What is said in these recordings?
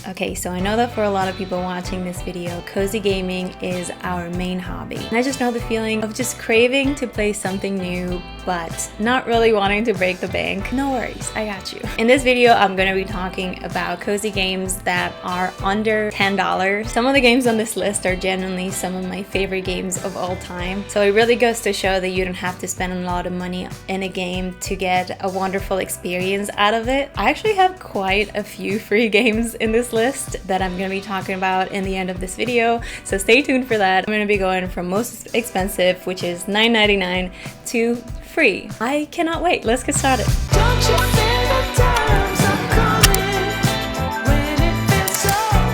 Okay, so I know that for a lot of people watching this video, cozy gaming is our main hobby. And I just know the feeling of just craving to play something new, but not really wanting to break the bank. No worries, I got you. In this video, I'm gonna be talking about cozy games that are under $10. Some of the games on this list are genuinely some of my favorite games of all time. So it really goes to show that you don't have to spend a lot of money in a game to get a wonderful experience out of it. I actually have quite a few free games in this list that I'm going to be talking about in the end of this video, so stay tuned for that. I'm going to be going from most expensive, which is $9.99, to free. I cannot wait. Let's get started. Don't you feel the times are coming when it feels so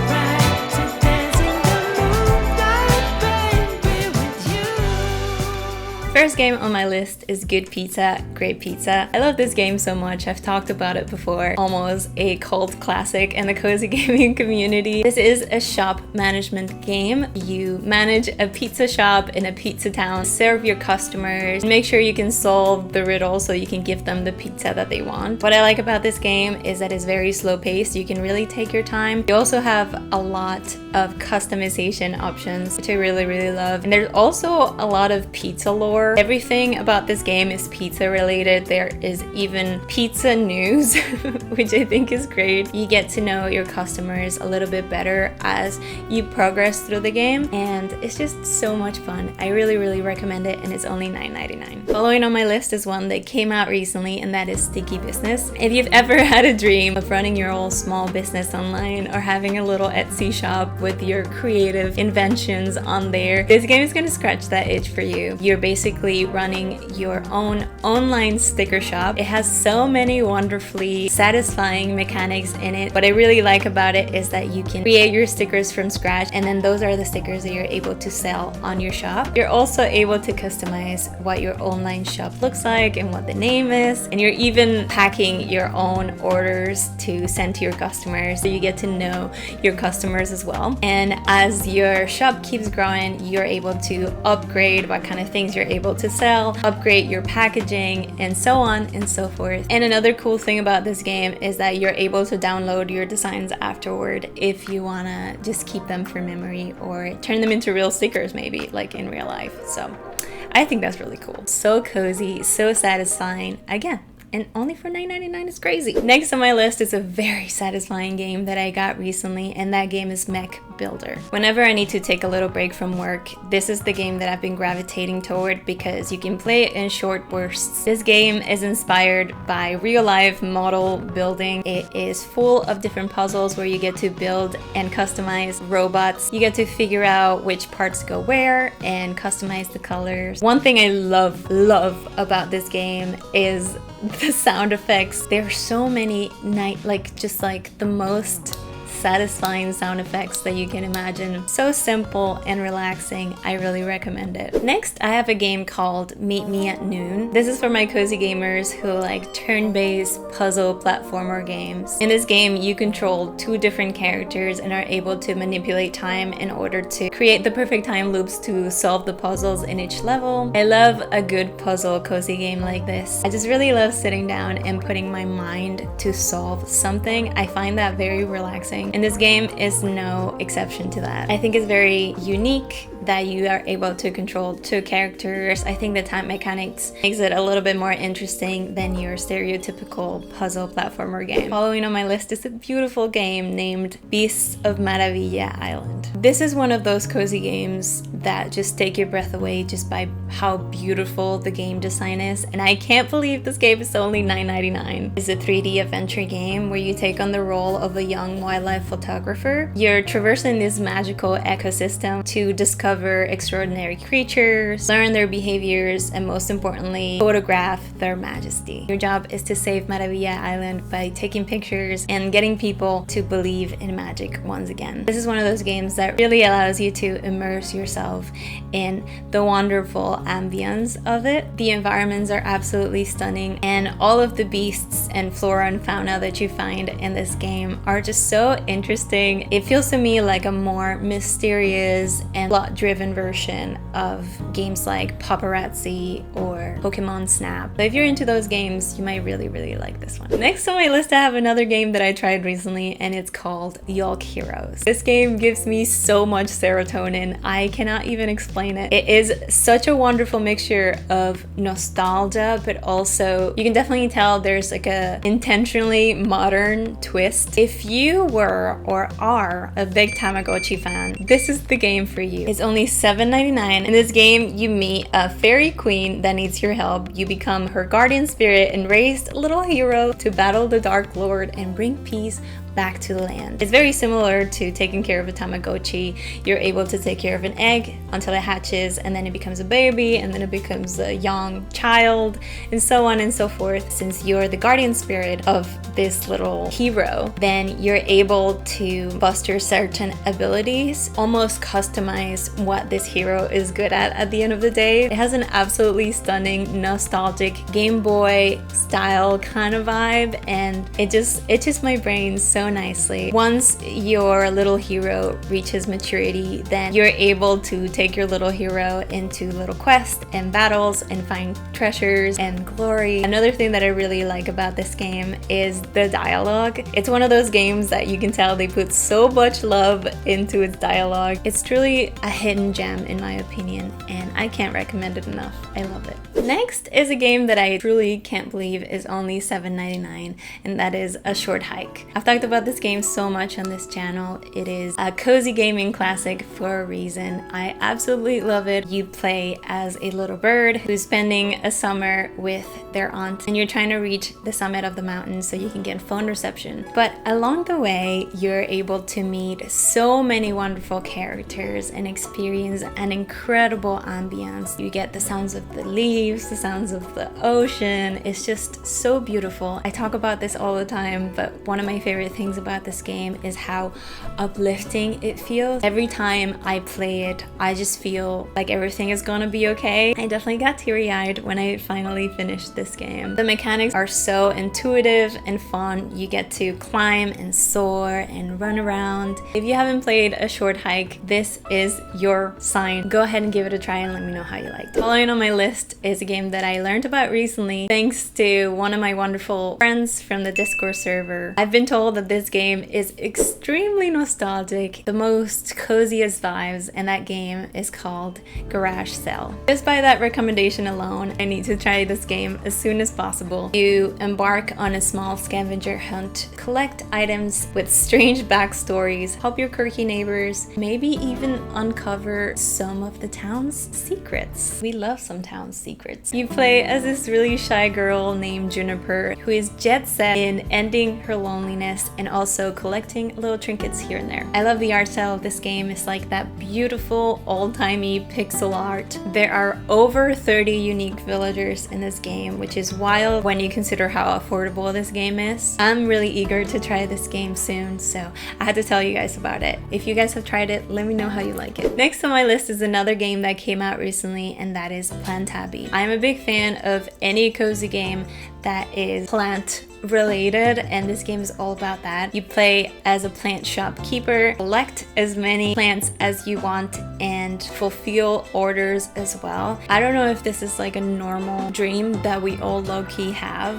right to dance in the moonlight, baby, with you. First game on my list is Good Pizza, Great Pizza. I love this game so much. I've talked about it before. Almost a cult classic in the cozy gaming community. This is a shop management game. You manage a pizza shop in a pizza town, serve your customers, make sure you can solve the riddle so you can give them the pizza that they want. What I like about this game is that it's very slow paced. You can really take your time. You also have a lot of customization options, which I really love. And there's also a lot of pizza lore. Everything about this game is pizza related. There is even pizza news, which I think is great. You get to know your customers a little bit better as you progress through the game, and it's just so much fun. I really recommend it, and it's only $9.99. Following on my list is one that came out recently, and that is Sticky Business. If you've ever had a dream of running your own small business online or having a little Etsy shop with your creative inventions on there, this game is going to scratch that itch for you. You're basically running your own online sticker shop. It has so many wonderfully satisfying mechanics in it. What I really like about it is that you can create your stickers from scratch, and then those are the stickers that you're able to sell on your shop. You're also able to customize what your online shop looks like and what the name is, and you're even packing your own orders to send to your customers, so you get to know your customers as well. And as your shop keeps growing, you're able to upgrade what kind of things you're able to sell, upgrade your packaging, and so on and so forth. And another cool thing about this game is that you're able to download your designs afterward if you want to just keep them for memory or turn them into real stickers, maybe like in real life. So I think that's really cool. So cozy, so satisfying. Again, and only for $9.99 is crazy. Next on my list is a very satisfying game that I got recently, and that game is Mech Builder. Whenever I need to take a little break from work, this is the game that I've been gravitating toward because you can play it in short bursts. This game is inspired by real-life model building. It is full of different puzzles where you get to build and customize robots. You get to figure out which parts go where and customize the colors. One thing I love about this game is the sound effects. There are so many just the most satisfying sound effects that you can imagine. So simple and relaxing. I really recommend it. Next, I have a game called Meet Me at Noon. This is for my cozy gamers who like turn-based puzzle platformer games. In this game, you control two different characters and are able to manipulate time in order to create the perfect time loops to solve the puzzles in each level. I love a good puzzle cozy game like this. I just really love sitting down and putting my mind to solve something. I find that very relaxing. And this game is no exception to that. I think it's very unique that you are able to control two characters. I think the time mechanics makes it a little bit more interesting than your stereotypical puzzle platformer game. Following on my list is a beautiful game named Beasts of Maravilla Island. This is one of those cozy games that just take your breath away just by how beautiful the game design is, and I can't believe this game is only $9.99. It's a 3D adventure game where you take on the role of a young wildlife photographer. You're traversing this magical ecosystem to discover extraordinary creatures, learn their behaviors, and most importantly, photograph their majesty. Your job is to save Maravilla Island by taking pictures and getting people to believe in magic once again. This is one of those games that really allows you to immerse yourself in the wonderful ambience of it. The environments are absolutely stunning, and all of the beasts and flora and fauna that you find in this game are just so so interesting. It feels to me like a more mysterious and plot-driven version of games like Paparazzi or Pokemon Snap. So if you're into those games, you might really like this one. Next on my list, I have another game that I tried recently, and it's called Yolk Heroes. This game gives me so much serotonin. I cannot even explain it. It is such a wonderful mixture of nostalgia, but also you can definitely tell there's like a intentionally modern twist. If you were or are a big Tamagotchi fan, this is the game for you. It's only $7.99. In this game, you meet a fairy queen that needs your help. You become her guardian spirit and raise a little hero to battle the Dark Lord and bring peace back to the land. It's very similar to taking care of a Tamagotchi. You're able to take care of an egg until it hatches, and then it becomes a baby, and then it becomes a young child, and so on and so forth. Since you're the guardian spirit of this little hero, then you're able to foster certain abilities, almost customize what this hero is good at the end of the day. It has an absolutely stunning, nostalgic Game Boy style kind of vibe, and it just itches my brain so nicely. Once your little hero reaches maturity, then you're able to take your little hero into little quests and battles and find treasures and glory. Another thing that I really like about this game is the dialogue. It's one of those games that you can tell they put so much love into its dialogue. It's truly a hidden gem in my opinion, and I can't recommend it enough. I love it. Next is a game that I truly can't believe is only $7.99, and that is A Short Hike. I've talked about this game so much on this channel. It is a cozy gaming classic for a reason. I absolutely love it. You play as a little bird who's spending a summer with their aunt, and you're trying to reach the summit of the mountain so you can get phone reception. But along the way, you're able to meet so many wonderful characters and experience an incredible ambience. You get the sounds of the leaves, the sounds of the ocean. It's just so beautiful. I talk about this all the time, but one of my favorite things about this game is how uplifting it feels. Every time I play it, I just feel like everything is gonna be okay. I definitely got teary-eyed when I finally finished this game. The mechanics are so intuitive and fun. You get to climb and soar and run around. If you haven't played A Short Hike, this is your sign. Go ahead and give it a try and let me know how you liked it. Following on my list is a game that I learned about recently thanks to one of my wonderful friends from the Discord server. I've been told that this game is extremely nostalgic, the most coziest vibes, and that game is called Garage Sale. Just by that recommendation alone, I need to try this game as soon as possible. You embark on a small scavenger hunt, collect items with strange backstories, help your quirky neighbors, maybe even uncover some of the town's secrets. We love some town secrets. You play as this really shy girl named Juniper who is jet set in ending her loneliness and also collecting little trinkets here and there. I love the art style of this game. It's like that beautiful old-timey pixel art. There are over 30 unique villagers in this game, which is wild when you consider how affordable this game is. I'm really eager to try this game soon, so I had to tell you guys about it. If you guys have tried it, let me know how you like it. Next on my list is another game that came out recently, and that is Plantabi. I'm a big fan of any cozy game that is plant related, and this game is all about that. You play as a plant shopkeeper, collect as many plants as you want, and fulfill orders as well. I don't know if this is like a normal dream that we all low-key have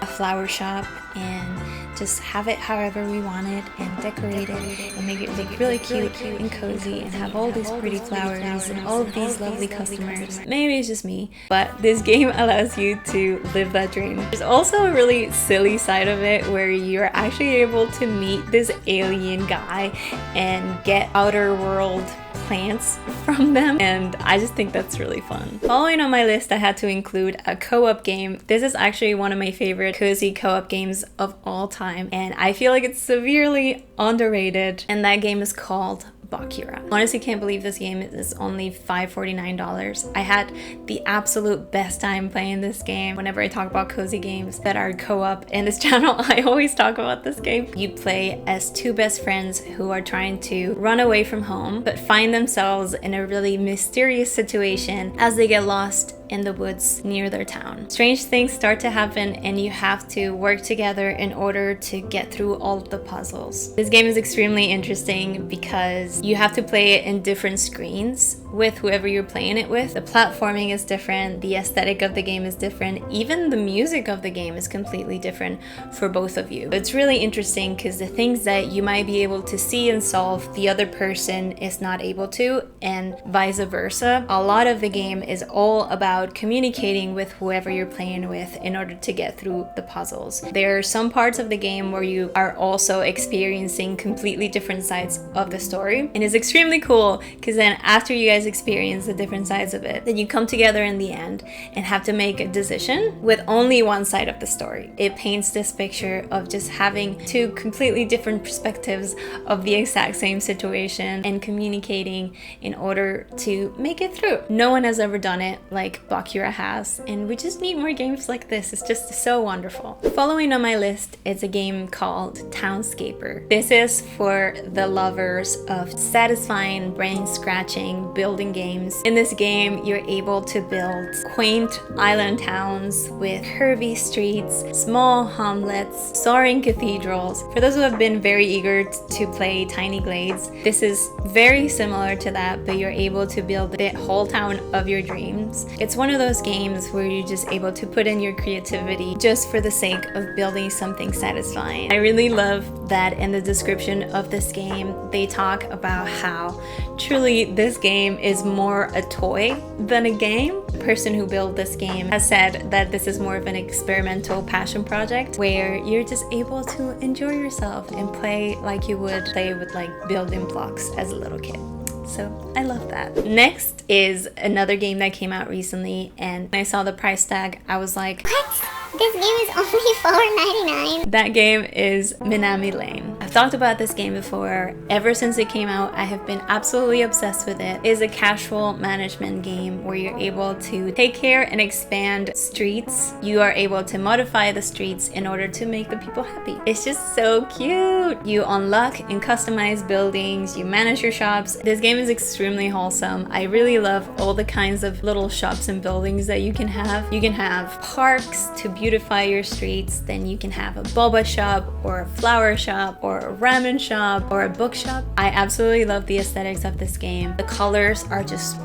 a flower shop and just have it however we want it and decorate it and make it look really cute and cozy and have all these pretty flowers and all of these lovely customers. Maybe it's just me, but this game allows you to live that dream. There's also a really silly side of it where you're actually able to meet this alien guy and get outer world plants from them, and I just think that's really fun. Following on my list, I had to include a co-op game. This is actually one of my favorite cozy co-op games of all time, and I feel like it's severely underrated, and that game is called Bokura. Honestly, can't believe this game is only $5.49. I had the absolute best time playing this game. Whenever I talk about cozy games that are co-op in this channel, I always talk about this game. You play as two best friends who are trying to run away from home, but find themselves in a really mysterious situation as they get lost in the woods near their town. Strange things start to happen and you have to work together in order to get through all of the puzzles. This game is extremely interesting because you have to play it in different screens with whoever you're playing it with. The platforming is different, the aesthetic of the game is different, even the music of the game is completely different for both of you. It's really interesting because the things that you might be able to see and solve, the other person is not able to, and vice versa. A lot of the game is all about communicating with whoever you're playing with in order to get through the puzzles. There are some parts of the game where you are also experiencing completely different sides of the story, and it's extremely cool because then after you guys experience the different sides of it, then you come together in the end and have to make a decision with only one side of the story. It paints this picture of just having two completely different perspectives of the exact same situation and communicating in order to make it through. No one has ever done it like Bokura has, and we just need more games like this. It's just so wonderful. Following on my list is a game called Townscaper. This is for the lovers of satisfying, brain-scratching building games. In this game, you're able to build quaint island towns with curvy streets, small hamlets, soaring cathedrals. For those who have been very eager to play Tiny Glades, this is very similar to that, but you're able to build the whole town of your dreams. It's one of those games where you're just able to put in your creativity just for the sake of building something satisfying. I really love that in the description of this game, they talk about how truly this game is more a toy than a game. The person who built this game has said that this is more of an experimental passion project where you're just able to enjoy yourself and play like you would play with like building blocks as a little kid. So I love that. Next is another game that came out recently, and when I saw the price tag, I was like, what? This game is only $4.99. That game is Minami Lane. I've talked about this game before. Ever since it came out, I have been absolutely obsessed with it. It is a casual management game where you're able to take care and expand streets. You are able to modify the streets in order to make the people happy. It's just so cute. You unlock and customize buildings. You manage your shops. This game is extremely wholesome. I really love all the kinds of little shops and buildings that you can have. You can have parks to beautify your streets, then you can have a boba shop or a flower shop or a ramen shop or a bookshop. I absolutely love the aesthetics of this game. The colors are just...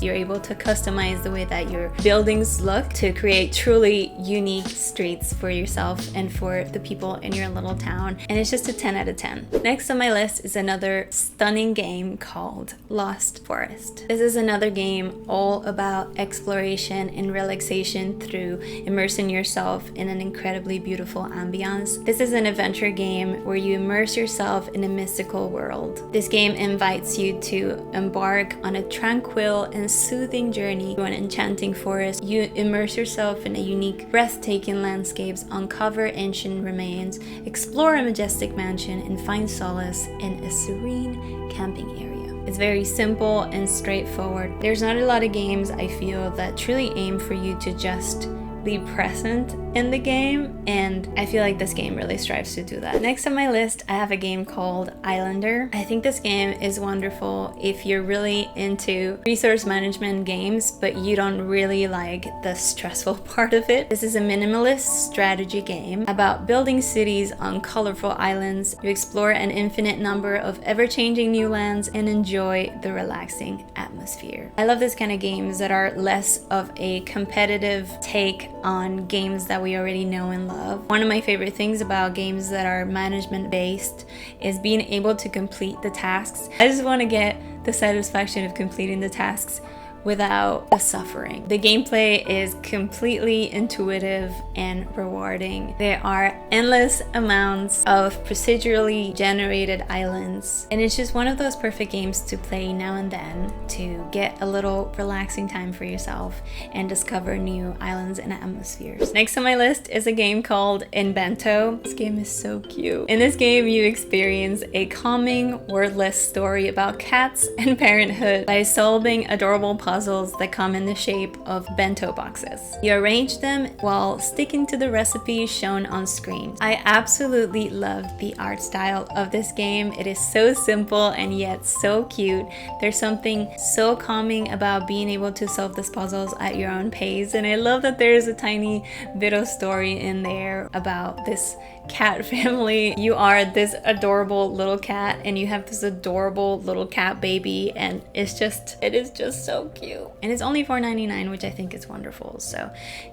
You're able to customize the way that your buildings look to create truly unique streets for yourself and for the people in your little town. And it's just a 10 out of 10. Next on my list is another stunning game called Lost Forest. This is another game all about exploration and relaxation through immersing yourself in an incredibly beautiful ambiance. This is an adventure game where you immerse yourself in a mystical world. This game invites you to embark on a tranquil and soothing journey through an enchanting forest. You immerse yourself in a unique, breathtaking landscapes, uncover ancient remains, explore a majestic mansion, and find solace in a serene camping area. It's very simple and straightforward. There's not a lot of games I feel that truly aim for you to just be present in the game, and I feel like this game really strives to do that. Next on my list, I have a game called Islander. I think this game is wonderful if you're really into resource management games, but you don't really like the stressful part of it. This is a minimalist strategy game about building cities on colorful islands. You explore an infinite number of ever-changing new lands and enjoy the relaxing atmosphere. I love this kind of games that are less of a competitive take on games that we already know and love. One of my favorite things about games that are management based is being able to complete the tasks. I just want to get the satisfaction of completing the tasks without the suffering. The gameplay is completely intuitive and rewarding. There are endless amounts of procedurally generated islands, and it's just one of those perfect games to play now and then to get a little relaxing time for yourself and discover new islands and atmospheres. Next on my list is a game called Inbento. This game is so cute. In this game, you experience a calming, wordless story about cats and parenthood by solving adorable puzzles puzzles that come in the shape of bento boxes. You arrange them while sticking to the recipe shown on screen. I absolutely love the art style of this game. It is so simple and yet so cute. There's something so calming about being able to solve these puzzles at your own pace, and I love that there's a tiny bit of story in there about this cat family. You are this adorable little cat and you have this adorable little cat baby, and it is just so cute. And it's only $4.99, which I think is wonderful. So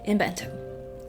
Inbento,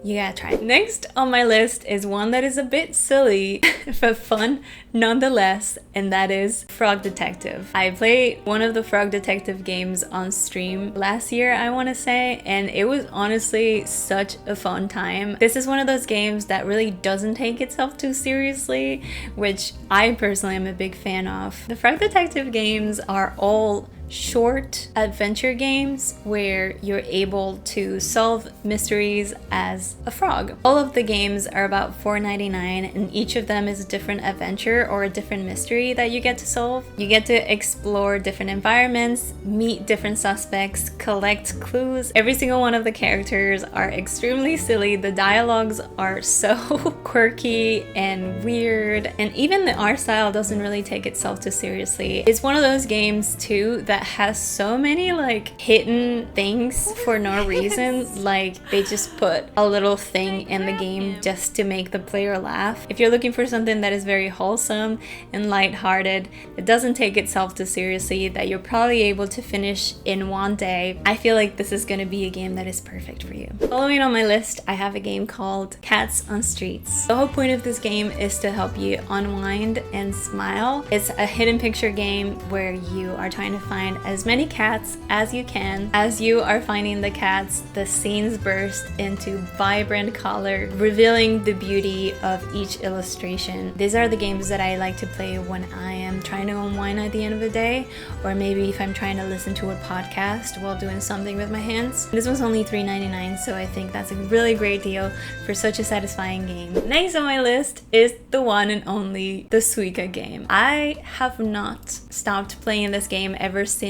you gotta try it. Next on my list is one that is a bit silly but fun nonetheless, and that is Frog Detective. I played one of the Frog Detective games on stream last year, I want to say, and it was honestly such a fun time. This is one of those games that really doesn't take itself too seriously, which I personally am a big fan of. The Frog Detective games are all short adventure games where you're able to solve mysteries as a frog. All of the games are about $4.99, and each of them is a different adventure or a different mystery that you get to solve. You get to explore different environments, meet different suspects, collect clues. Every single one of the characters are extremely silly. The dialogues are so quirky and weird, and even the art style doesn't really take itself too seriously. It's one of those games too that has so many like hidden things for no reason. Like they just put a little thing in the game just to make the player laugh. If you're looking for something that is very wholesome and lighthearted, it doesn't take itself too seriously, that you're probably able to finish in one day, I feel like this is going to be a game that is perfect for you. Following on my list, I have a game called Cats on Streets. The whole point of this game is to help you unwind and smile. It's a hidden picture game where you are trying to find as many cats as you can. As you are finding the cats, the scenes burst into vibrant color, revealing the beauty of each illustration. These are the games that I like to play when I am trying to unwind at the end of the day, or maybe if I'm trying to listen to a podcast while doing something with my hands. This was only $3.99, so I think that's a really great deal for such a satisfying game. Next on my list is the one and only the Suika game. I have not stopped playing this game ever since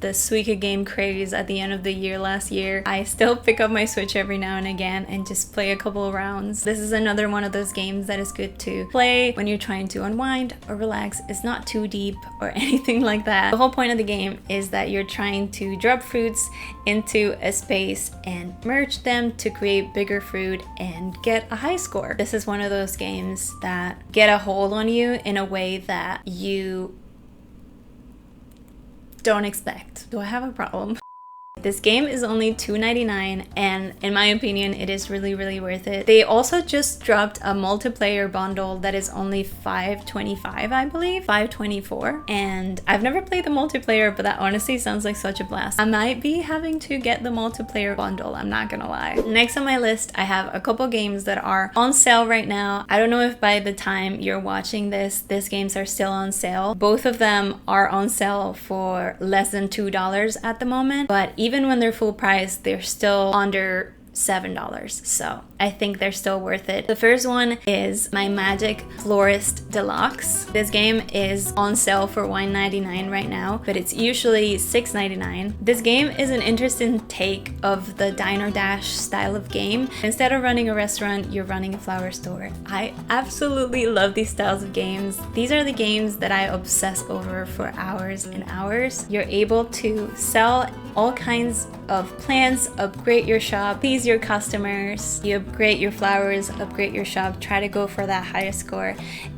the Suika game craze at the end of the year last year. I still pick up my Switch every now and again and just play a couple of rounds. This is another one of those games that is good to play when you're trying to unwind or relax. It's not too deep or anything like that. The whole point of the game is that you're trying to drop fruits into a space and merge them to create bigger fruit and get a high score. This is one of those games that get a hold on you in a way that you don't expect. Do I have a problem? This game is only $2.99, and in my opinion it is really worth it. They also just dropped a multiplayer bundle that is only $5.25, I believe, $5.24, and I've never played the multiplayer, but that honestly sounds like such a blast. I might be having to get the multiplayer bundle, I'm not gonna lie. Next on my list, I have a couple games that are on sale right now. I don't know if by the time you're watching this, these games are still on sale. Both of them are on sale for less than $2 at the moment, but even when they're full price, they're still under $7, so I think they're still worth it. The first one is My Magic Florist Deluxe. This game is on sale for $1.99 right now, but it's usually $6.99. This game is an interesting take of the Diner Dash style of game. Instead of running a restaurant, you're running a flower store. I absolutely love these styles of games. These are the games that I obsess over for hours and hours. You're able to sell all kinds of plants, upgrade your shop, please your customers, you upgrade your flowers, upgrade your shop, try to go for that highest score,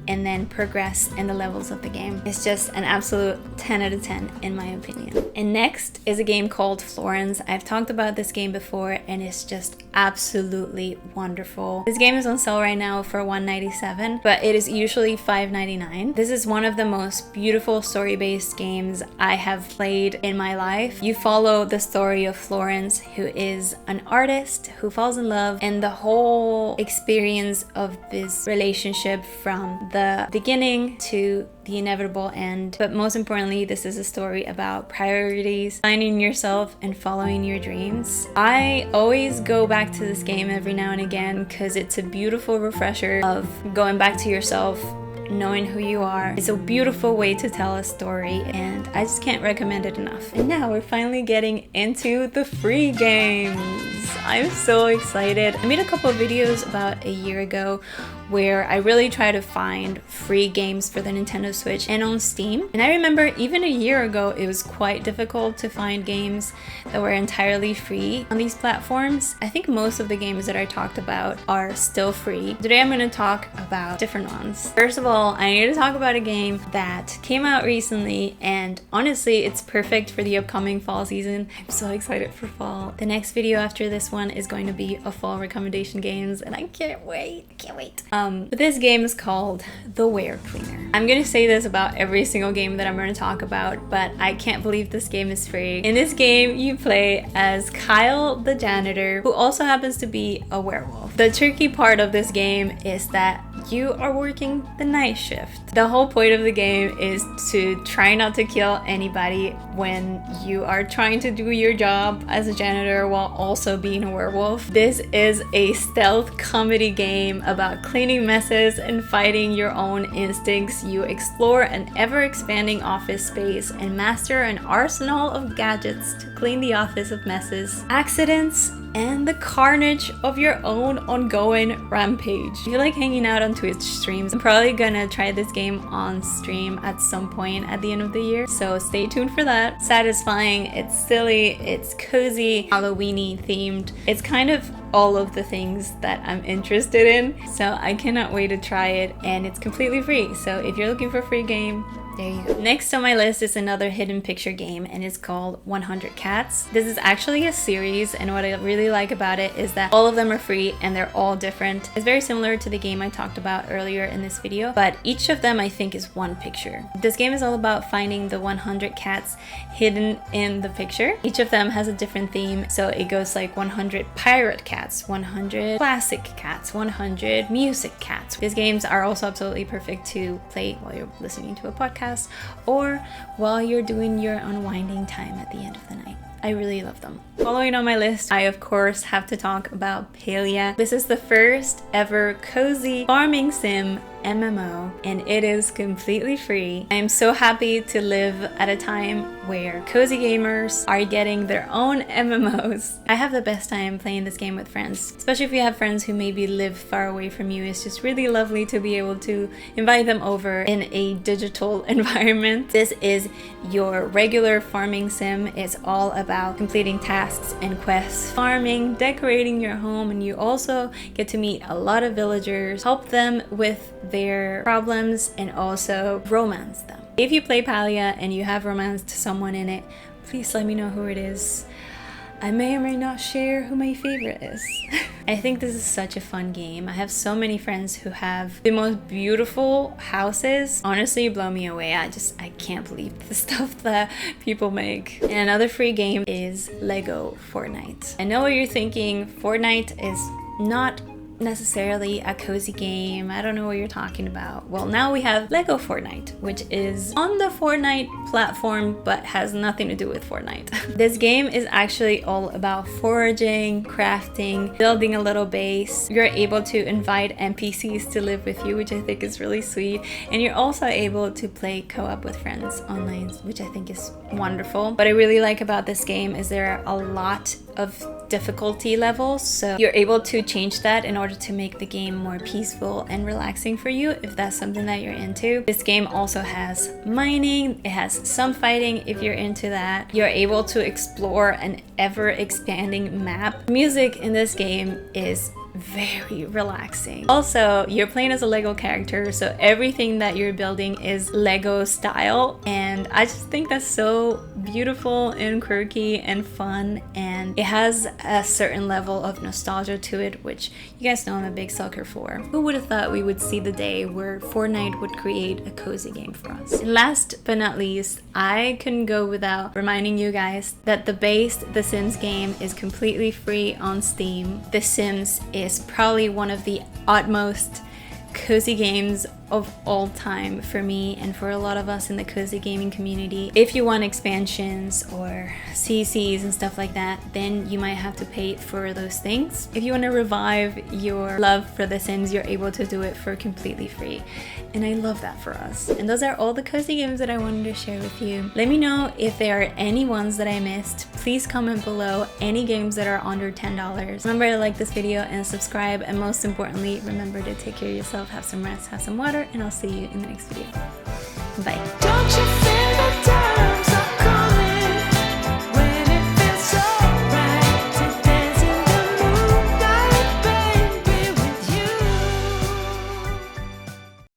and then progress in the levels of the game. It's just an absolute 10 out of 10 in my opinion. And next is a game called Florence. I've talked about this game before and it's just absolutely wonderful. This game is on sale right now for $1.97, but it is usually $5.99. This is one of the most beautiful story-based games I have played in my life. You follow the story of Florence, who is an artist who falls in love, and the whole experience of this relationship from the beginning to the inevitable end. But most importantly, this is a story about priorities, finding yourself and following your dreams. I always go back to this game every now and again because it's a beautiful refresher of going back to yourself, knowing who you are. It's a beautiful way to tell a story, and I just can't recommend it enough. And now we're finally getting into the free games. I'm so excited. I made a couple of videos about a year ago where I really try to find free games for the Nintendo Switch and on Steam. And I remember even a year ago, it was quite difficult to find games that were entirely free on these platforms. I think most of the games that I talked about are still free. Today I'm going to talk about different ones. First of all, I need to talk about a game that came out recently, and honestly, it's perfect for the upcoming fall season. I'm so excited for fall. The next video after this one is going to be a fall recommendation games, and I can't wait. But this game is called The Ware Cleaner. I'm gonna say this about every single game that I'm gonna talk about, but I can't believe this game is free. In this game, you play as Kyle the janitor, who also happens to be a werewolf. The tricky part of this game is that you are working the night shift. The whole point of the game is to try not to kill anybody when you are trying to do your job as a janitor while also being a werewolf. This is a stealth comedy game about cleaning messes and fighting your own instincts. You explore an ever-expanding office space and master an arsenal of gadgets to clean the office of messes, accidents, and the carnage of your own ongoing rampage. If you like hanging out on Twitch streams, I'm probably gonna try this game on stream at some point at the end of the year, so stay tuned for that. Satisfying, it's silly, it's cozy, Halloween-y themed. It's kind of all of the things that I'm interested in, so I cannot wait to try it, and it's completely free. So if you're looking for a free game, there you go. Next on my list is another hidden picture game, and it's called 100 Cats. This is actually a series, and what I really like about it is that all of them are free and they're all different. It's very similar to the game I talked about earlier in this video, but each of them I think is one picture. This game is all about finding the 100 cats hidden in the picture. Each of them has a different theme, so it goes like 100 pirate cats, 100 classic cats, 100 music cats. These games are also absolutely perfect to play while you're listening to a podcast or while you're doing your unwinding time at the end of the night. I really love them. Following on my list, I of course have to talk about Palia. This is the first ever cozy farming sim MMO, and it is completely free. I am so happy to live at a time where cozy gamers are getting their own MMOs. I have the best time playing this game with friends, especially if you have friends who maybe live far away from you. It's just really lovely to be able to invite them over in a digital environment. This is your regular farming sim. It's all about completing tasks and quests, farming, decorating your home, and you also get to meet a lot of villagers, help them with their problems, and also romance them. If you play Palia and you have romanced someone in it, please let me know who it is. I may or may not share who my favorite is. I think this is such a fun game. I have so many friends who have the most beautiful houses. Honestly, you blow me away. I can't believe the stuff that people make. And another free game is Lego Fortnite. I know what you're thinking. Fortnite is not necessarily a cozy game. I don't know what you're talking about. Well, now we have Lego Fortnite, which is on the Fortnite platform but has nothing to do with Fortnite. This game is actually all about foraging, crafting, building a little base. You're able to invite NPCs to live with you, which I think is really sweet, and you're also able to play co-op with friends online, which I think is wonderful. What I really like about this game is there are a lot of difficulty levels, so you're able to change that in order to make the game more peaceful and relaxing for you if that's something that you're into. This game also has mining, it has some fighting if you're into that. You're able to explore an ever-expanding map. Music in this game is very relaxing. Also, you're playing as a Lego character, so everything that you're building is Lego style, and I just think that's so beautiful and quirky and fun, and it has a certain level of nostalgia to it, which you guys know I'm a big sucker for. Who would have thought we would see the day where Fortnite would create a cozy game for us? And last but not least, I couldn't go without reminding you guys that the base The Sims game is completely free on Steam. The Sims is probably one of the utmost cozy games of all time for me and for a lot of us in the cozy gaming community. If you want expansions or CCs and stuff like that, then you might have to pay for those things. If you want to revive your love for The Sims, you're able to do it for completely free. And I love that for us. And those are all the cozy games that I wanted to share with you. Let me know if there are any ones that I missed. Please comment below any games that are under $10. Remember to like this video and subscribe, and most importantly, remember to take care of yourself, have some rest, have some water, and I'll see you in the next video. Bye.